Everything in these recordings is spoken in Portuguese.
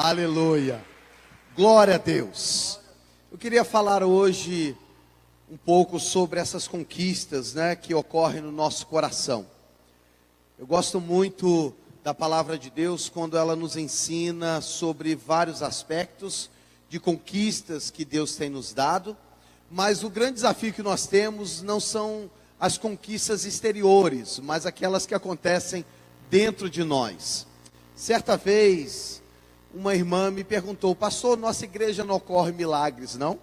Aleluia. Glória a Deus. Eu queria falar hoje um pouco sobre essas conquistas, que ocorrem no nosso coração. Eu gosto muito da palavra de Deus quando ela nos ensina sobre vários aspectos de conquistas que Deus tem nos dado, mas o grande desafio que nós temos não são as conquistas exteriores, mas aquelas que acontecem dentro de nós. Certa vez, uma irmã me perguntou: pastor, nossa igreja não ocorre milagres, não?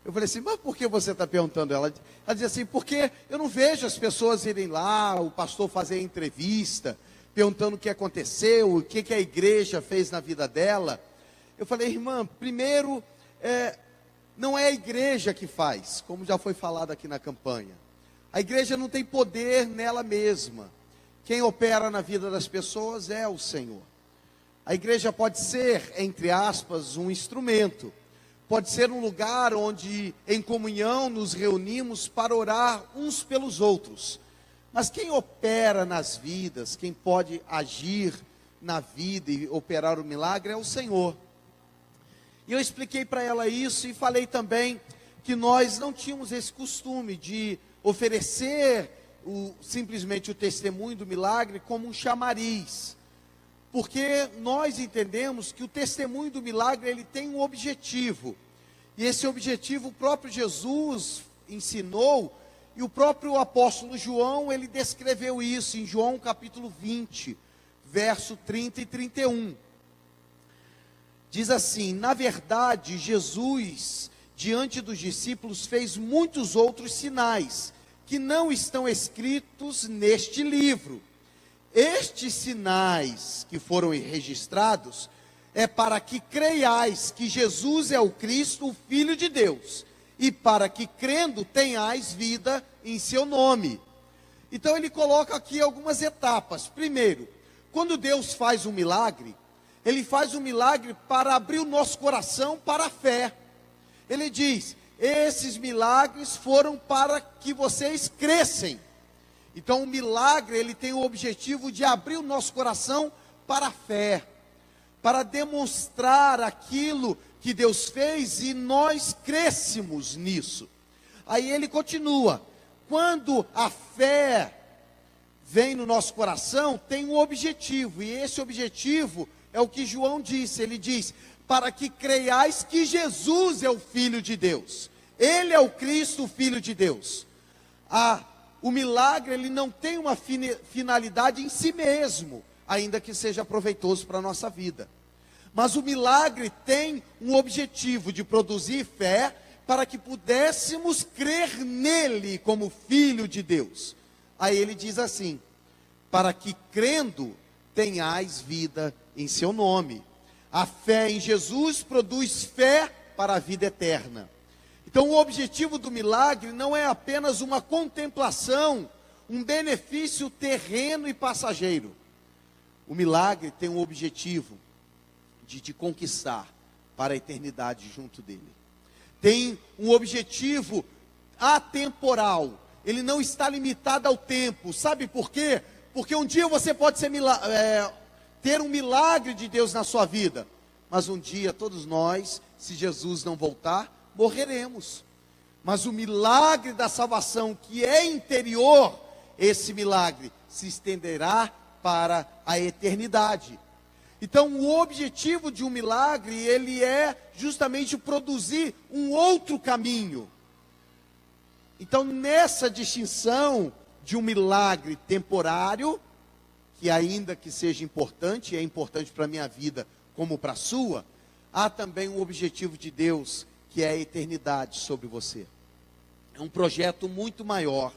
Eu falei assim: mas por que você está perguntando? Ela dizia assim: porque eu não vejo as pessoas irem lá, o pastor fazer entrevista, perguntando o que aconteceu, o que a igreja fez na vida dela. Eu falei: irmã, primeiro, não é a igreja que faz, como já foi falado aqui na campanha. A igreja não tem poder nela mesma. Quem opera na vida das pessoas é o Senhor. A igreja pode ser, entre aspas, um instrumento. Pode ser um lugar onde, em comunhão, nos reunimos para orar uns pelos outros. Mas quem opera nas vidas, quem pode agir na vida e operar o milagre é o Senhor. E eu expliquei para ela isso e falei também que nós não tínhamos esse costume de oferecer simplesmente o testemunho do milagre como um chamariz. Porque nós entendemos que o testemunho do milagre, ele tem um objetivo. E esse objetivo o próprio Jesus ensinou, e o próprio apóstolo João, ele descreveu isso em João capítulo 20, verso 30 e 31. Diz assim: na verdade, Jesus, diante dos discípulos, fez muitos outros sinais, que não estão escritos neste livro. Estes sinais que foram registrados é para que creiais que Jesus é o Cristo, o Filho de Deus, e para que crendo tenhais vida em seu nome. Então ele coloca aqui algumas etapas. Primeiro, quando Deus faz um milagre, ele faz um milagre para abrir o nosso coração para a fé. Ele diz: esses milagres foram para que vocês crescem. Então o milagre, ele tem o objetivo de abrir o nosso coração para a fé, para demonstrar aquilo que Deus fez e nós crescemos nisso. Aí ele continua: quando a fé vem no nosso coração, tem um objetivo, e esse objetivo é o que João disse. Ele diz: para que creiais que Jesus é o Filho de Deus, Ele é o Cristo, o Filho de Deus. O milagre, ele não tem uma finalidade em si mesmo, ainda que seja proveitoso para a nossa vida. Mas o milagre tem um objetivo de produzir fé, para que pudéssemos crer nele como Filho de Deus. Aí ele diz assim: para que crendo tenhais vida em seu nome. A fé em Jesus produz fé para a vida eterna. Então o objetivo do milagre não é apenas uma contemplação, um benefício terreno e passageiro. O milagre tem um objetivo de te conquistar para a eternidade junto dele. Tem um objetivo atemporal, ele não está limitado ao tempo. Sabe por quê? Porque um dia você pode ter um milagre de Deus na sua vida, mas um dia todos nós, se Jesus não voltar, morreremos. Mas o milagre da salvação, que é interior, esse milagre se estenderá para a eternidade. Então o objetivo de um milagre, ele é justamente produzir um outro caminho. Então nessa distinção de um milagre temporário, que ainda que seja importante, é importante para a minha vida como para a sua, há também um objetivo de Deus, que é a eternidade sobre você. É um projeto muito maior.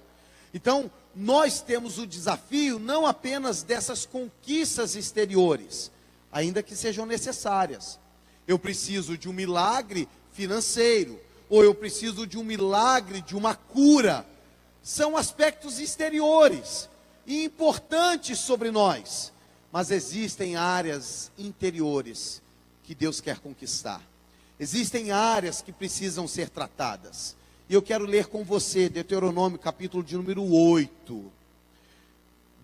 Então, nós temos o desafio não apenas dessas conquistas exteriores, ainda que sejam necessárias. Eu preciso de um milagre financeiro, ou eu preciso de um milagre, de uma cura. São aspectos exteriores e importantes sobre nós, mas existem áreas interiores que Deus quer conquistar. Existem áreas que precisam ser tratadas. E eu quero ler com você Deuteronômio, capítulo de número 8.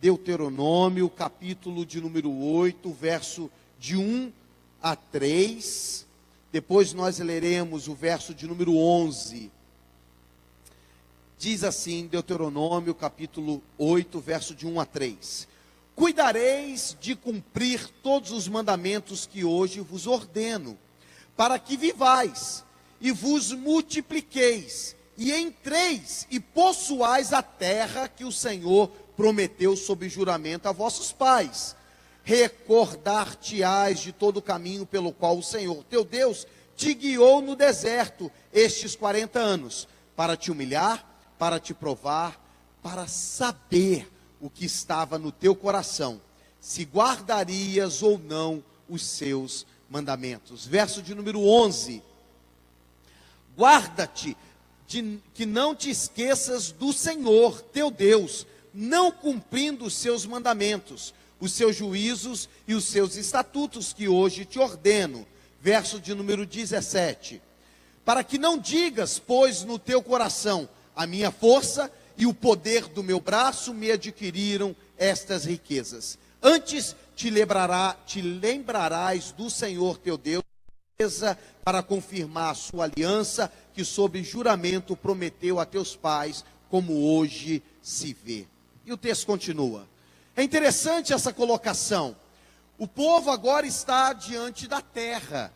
Deuteronômio, capítulo de número 8, verso de 1 a 3. Depois nós leremos o verso de número 11. Diz assim, Deuteronômio, capítulo 8, verso de 1 a 3. Cuidareis de cumprir todos os mandamentos que hoje vos ordeno, para que vivais e vos multipliqueis, e entreis e possuais a terra que o Senhor prometeu sob juramento a vossos pais. Recordar-te-ás de todo o caminho pelo qual o Senhor teu Deus te guiou no deserto estes 40 anos, para te humilhar, para te provar, para saber o que estava no teu coração, se guardarias ou não os seus mandamentos. Verso de número 11. Guarda-te que não te esqueças do Senhor teu Deus, não cumprindo os seus mandamentos, os seus juízos e os seus estatutos que hoje te ordeno. Verso de número 17. Para que não digas, pois, no teu coração, a minha força e o poder do meu braço me adquiriram estas riquezas. Antes te lembrarás do Senhor teu Deus, para confirmar a sua aliança, que sob juramento prometeu a teus pais, como hoje se vê. E o texto continua. É interessante essa colocação. O povo agora está diante da terra.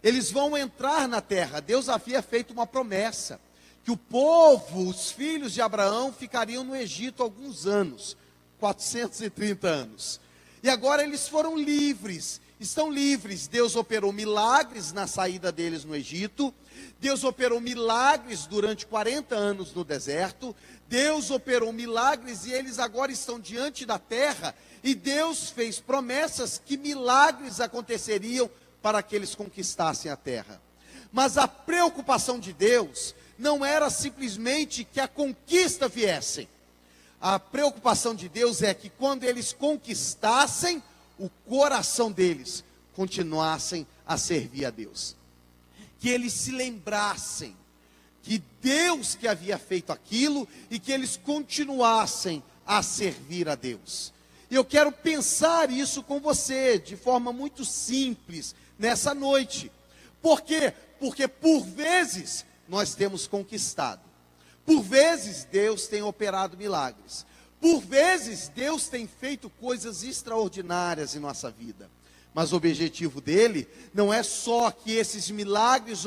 Eles vão entrar na terra. Deus havia feito uma promessa, que o povo, os filhos de Abraão, ficariam no Egito alguns anos, 430 anos. E agora eles foram livres, estão livres. Deus operou milagres na saída deles no Egito. Deus operou milagres durante 40 anos no deserto. Deus operou milagres e eles agora estão diante da terra. E Deus fez promessas que milagres aconteceriam para que eles conquistassem a terra. Mas a preocupação de Deus não era simplesmente que a conquista viesse. A preocupação de Deus é que quando eles conquistassem, o coração deles continuassem a servir a Deus. Que eles se lembrassem que Deus que havia feito aquilo e que eles continuassem a servir a Deus. E eu quero pensar isso com você de forma muito simples nessa noite. Por quê? Porque por vezes nós temos conquistado. Por vezes Deus tem operado milagres. Por vezes Deus tem feito coisas extraordinárias em nossa vida. Mas o objetivo dele não é só que esses milagres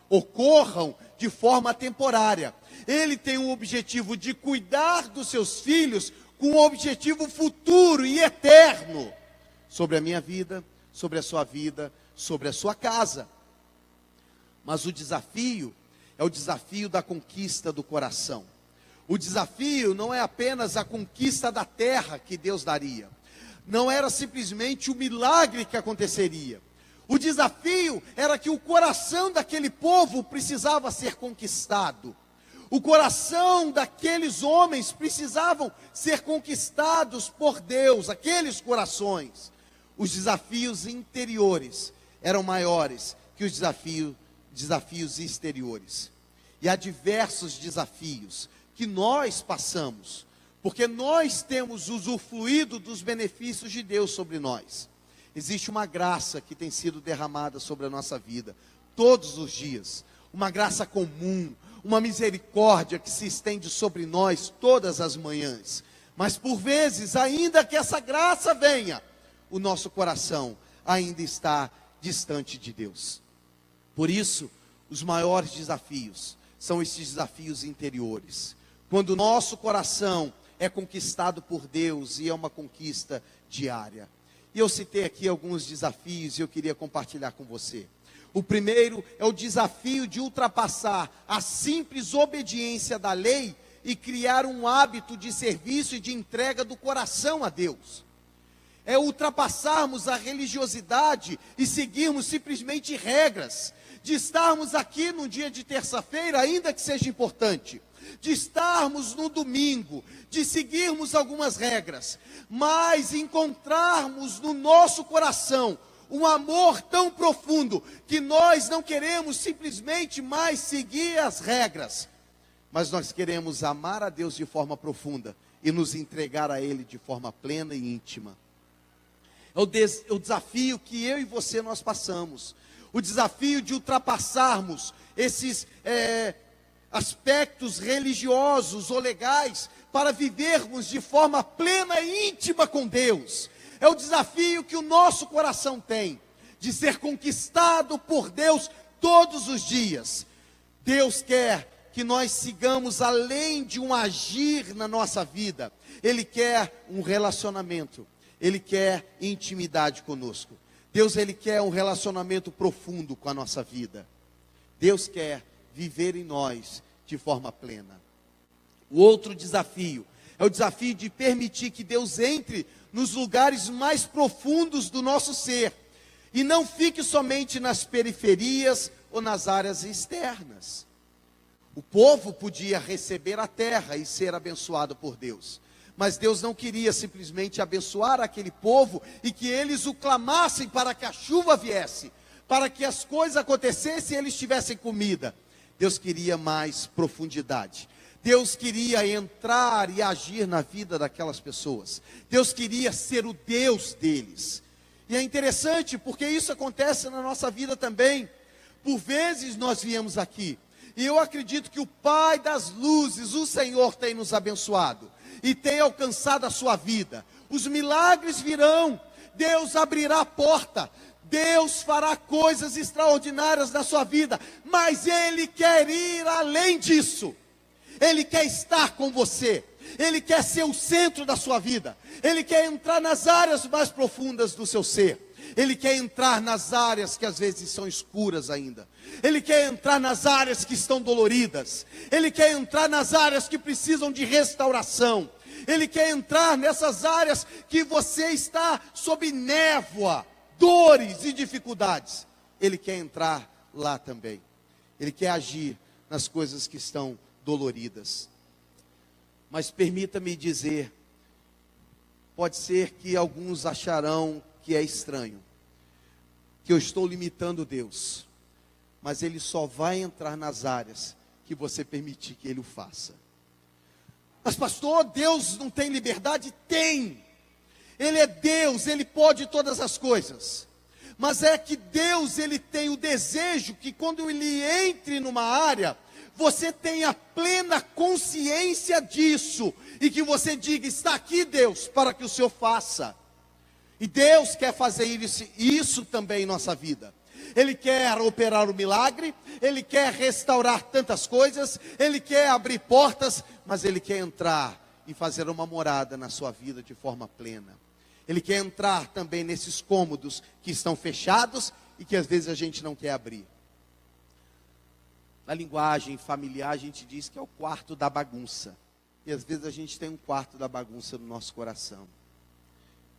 ocorram de forma temporária. Ele tem o objetivo de cuidar dos seus filhos com um objetivo futuro e eterno sobre a minha vida, sobre a sua vida, sobre a sua casa. Mas o desafio é o desafio da conquista do coração. O desafio não é apenas a conquista da terra que Deus daria. Não era simplesmente o milagre que aconteceria. O desafio era que o coração daquele povo precisava ser conquistado. O coração daqueles homens precisavam ser conquistados por Deus, aqueles corações. Os desafios interiores eram maiores que os desafios exteriores. E há diversos desafios que nós passamos, porque nós temos usufruído dos benefícios de Deus sobre nós. Existe uma graça que tem sido derramada sobre a nossa vida, todos os dias. Uma graça comum, uma misericórdia que se estende sobre nós todas as manhãs. Mas por vezes, ainda que essa graça venha, o nosso coração ainda está distante de Deus. Por isso, os maiores desafios são esses desafios interiores. Quando o nosso coração é conquistado por Deus e é uma conquista diária. E eu citei aqui alguns desafios e eu queria compartilhar com você. O primeiro é o desafio de ultrapassar a simples obediência da lei e criar um hábito de serviço e de entrega do coração a Deus. É ultrapassarmos a religiosidade e seguirmos simplesmente regras. De estarmos aqui no dia de terça-feira, ainda que seja importante. De estarmos no domingo, de seguirmos algumas regras, mas encontrarmos no nosso coração um amor tão profundo, que nós não queremos simplesmente mais seguir as regras, mas nós queremos amar a Deus de forma profunda, e nos entregar a Ele de forma plena e íntima. o desafio que eu e você nós passamos. O desafio de ultrapassarmos esses aspectos religiosos ou legais para vivermos de forma plena e íntima com Deus. É o desafio que o nosso coração tem, de ser conquistado por Deus todos os dias. Deus quer que nós sigamos além de um agir na nossa vida. Ele quer um relacionamento, Ele quer intimidade conosco. Deus, Ele quer um relacionamento profundo com a nossa vida. Deus quer viver em nós de forma plena. O outro desafio é o desafio de permitir que Deus entre nos lugares mais profundos do nosso ser e não fique somente nas periferias ou nas áreas externas. O povo podia receber a terra e ser abençoado por Deus, mas Deus não queria simplesmente abençoar aquele povo e que eles o clamassem para que a chuva viesse, para que as coisas acontecessem e eles tivessem comida. Deus queria mais profundidade. Deus queria entrar e agir na vida daquelas pessoas. Deus queria ser o Deus deles. E é interessante porque isso acontece na nossa vida também. Por vezes nós viemos aqui, e eu acredito que o Pai das luzes, o Senhor, tem nos abençoado e tem alcançado a sua vida. Os milagres virão, Deus abrirá a porta, Deus fará coisas extraordinárias na sua vida, mas Ele quer ir além disso. Ele quer estar com você, Ele quer ser o centro da sua vida, Ele quer entrar nas áreas mais profundas do seu ser, Ele quer entrar nas áreas que às vezes são escuras ainda, Ele quer entrar nas áreas que estão doloridas, Ele quer entrar nas áreas que precisam de restauração, Ele quer entrar nessas áreas que você está sob névoa, dores e dificuldades. Ele quer entrar lá também, Ele quer agir nas coisas que estão doloridas. Mas permita-me dizer, pode ser que alguns acharão que é estranho, que eu estou limitando Deus, mas Ele só vai entrar nas áreas que você permitir que Ele o faça. Mas pastor, Deus não tem liberdade? Tem. Ele é Deus, Ele pode todas as coisas. Mas é que Deus, Ele tem o desejo que quando Ele entre numa área, você tenha plena consciência disso, e que você diga, está aqui Deus, para que o Senhor faça. E Deus quer fazer isso também em nossa vida. Ele quer operar o milagre, Ele quer restaurar tantas coisas, Ele quer abrir portas, mas Ele quer entrar e fazer uma morada na sua vida de forma plena. Ele quer entrar também nesses cômodos que estão fechados e que às vezes a gente não quer abrir. Na linguagem familiar a gente diz que é o quarto da bagunça. E às vezes a gente tem um quarto da bagunça no nosso coração,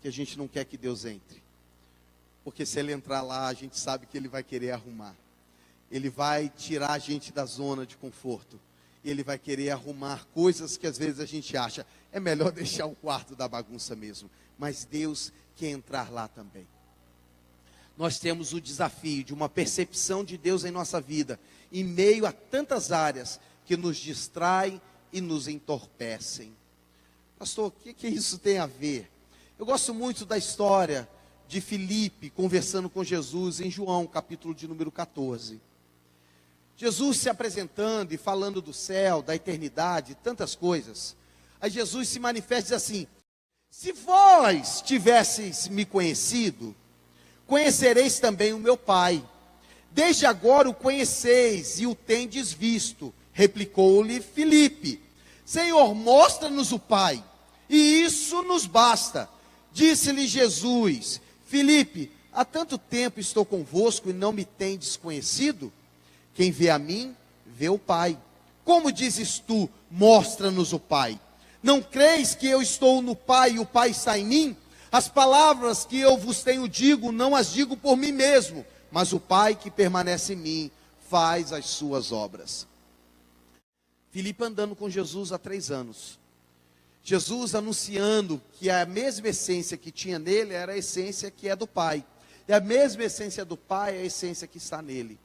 que a gente não quer que Deus entre. Porque se Ele entrar lá, a gente sabe que Ele vai querer arrumar. Ele vai tirar a gente da zona de conforto. E Ele vai querer arrumar coisas que às vezes a gente acha, é melhor deixar o quarto da bagunça mesmo. Mas Deus quer entrar lá também. Nós temos o desafio de uma percepção de Deus em nossa vida, em meio a tantas áreas que nos distraem e nos entorpecem. Pastor, o que isso tem a ver? Eu gosto muito da história de Filipe conversando com Jesus em João, capítulo de número 14. Jesus se apresentando e falando do céu, da eternidade, tantas coisas. Aí Jesus se manifesta e diz assim: se vós tivesseis me conhecido, conhecereis também o meu Pai. Desde agora o conheceis e o tendes visto. Replicou-lhe Filipe: Senhor, mostra-nos o Pai, e isso nos basta. Disse-lhe Jesus: Filipe, há tanto tempo estou convosco e não me tendes conhecido? Quem vê a mim, vê o Pai. Como dizes tu, mostra-nos o Pai? Não creis que eu estou no Pai e o Pai está em mim? As palavras que eu vos tenho digo, não as digo por mim mesmo, mas o Pai que permanece em mim faz as suas obras. Filipe andando com Jesus há 3 anos. Jesus anunciando que a mesma essência que tinha nele era a essência que é do Pai. E a mesma essência do Pai é a essência que está nele.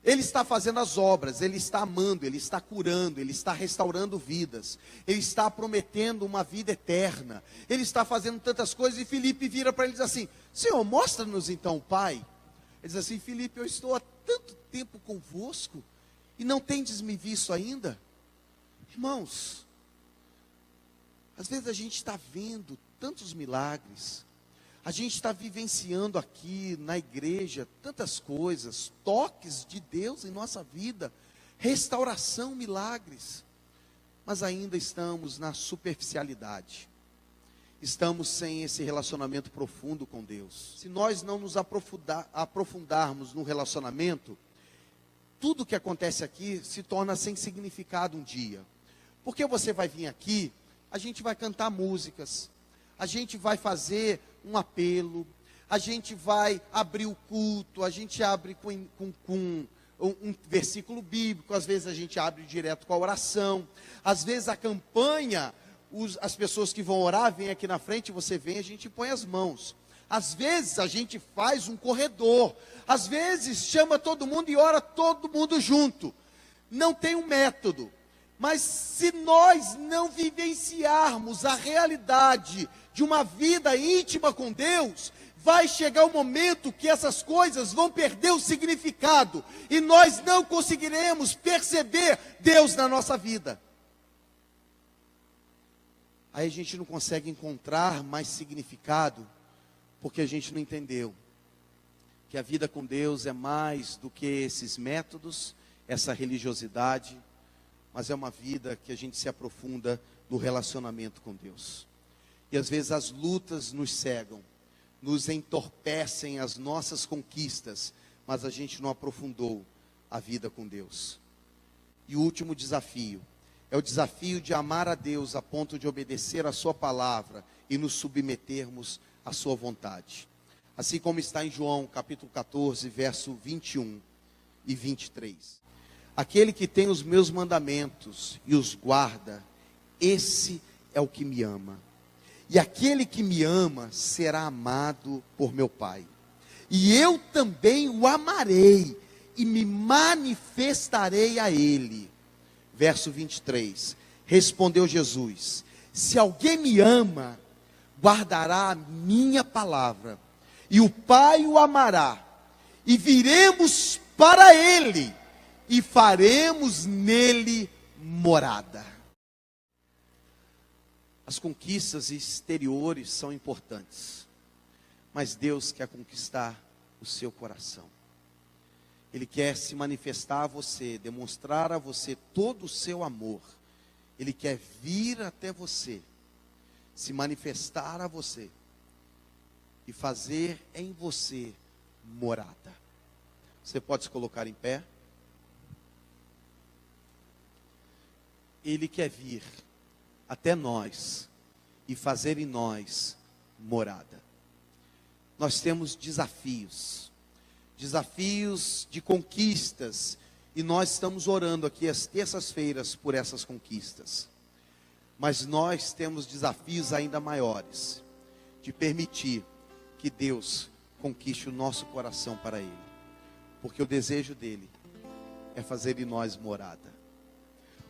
Ele está fazendo as obras, Ele está amando, Ele está curando, Ele está restaurando vidas, Ele está prometendo uma vida eterna, Ele está fazendo tantas coisas. E Filipe vira para ele e diz assim: Senhor, mostra-nos então o Pai. Ele diz assim: Filipe, eu estou há tanto tempo convosco e não tendes me visto ainda? Irmãos, às vezes a gente está vendo tantos milagres, a gente está vivenciando aqui na igreja tantas coisas, toques de Deus em nossa vida, restauração, milagres, mas ainda estamos na superficialidade, estamos sem esse relacionamento profundo com Deus. Se nós não nos aprofundarmos no relacionamento, tudo que acontece aqui se torna sem significado um dia, porque você vai vir aqui, a gente vai cantar músicas, a gente vai fazer um apelo, a gente vai abrir o culto, a gente abre com um versículo bíblico, às vezes a gente abre direto com a oração, às vezes a campanha, as pessoas que vão orar vêm aqui na frente, você vem, a gente põe as mãos. Às vezes a gente faz um corredor, às vezes chama todo mundo e ora todo mundo junto. Não tem um método. Mas se nós não vivenciarmos a realidade de uma vida íntima com Deus, vai chegar o momento que essas coisas vão perder o significado e nós não conseguiremos perceber Deus na nossa vida. Aí a gente não consegue encontrar mais significado, porque a gente não entendeu que a vida com Deus é mais do que esses métodos, essa religiosidade, mas é uma vida que a gente se aprofunda no relacionamento com Deus. E às vezes as lutas nos cegam, nos entorpecem as nossas conquistas, mas a gente não aprofundou a vida com Deus. E o último desafio, é o desafio de amar a Deus a ponto de obedecer a sua palavra e nos submetermos à sua vontade. Assim como está em João capítulo 14, verso 21 e 23. Aquele que tem os meus mandamentos e os guarda, esse é o que me ama. E aquele que me ama será amado por meu Pai. E eu também o amarei e me manifestarei a ele. Verso 23. Respondeu Jesus: se alguém me ama, guardará a minha palavra, e o Pai o amará, e viremos para ele, e faremos nele morada. As conquistas exteriores são importantes, mas Deus quer conquistar o seu coração. Ele quer se manifestar a você, demonstrar a você todo o seu amor. Ele quer vir até você, se manifestar a você e fazer em você morada. Você pode se colocar em pé? Ele quer vir até nós e fazer em nós morada. Nós temos desafios de conquistas, e nós estamos orando aqui às terças-feiras por essas conquistas. Mas nós temos desafios ainda maiores, de permitir que Deus conquiste o nosso coração para Ele, porque o desejo dEle é fazer em nós morada.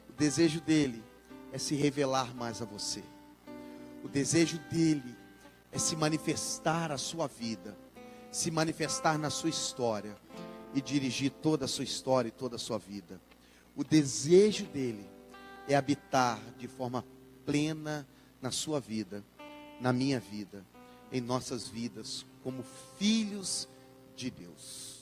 O desejo dEle é se revelar mais a você. O desejo dEle é se manifestar a sua vida, se manifestar na sua história e dirigir toda a sua história e toda a sua vida. O desejo dEle é habitar de forma plena na sua vida, na minha vida, em nossas vidas, como filhos de Deus.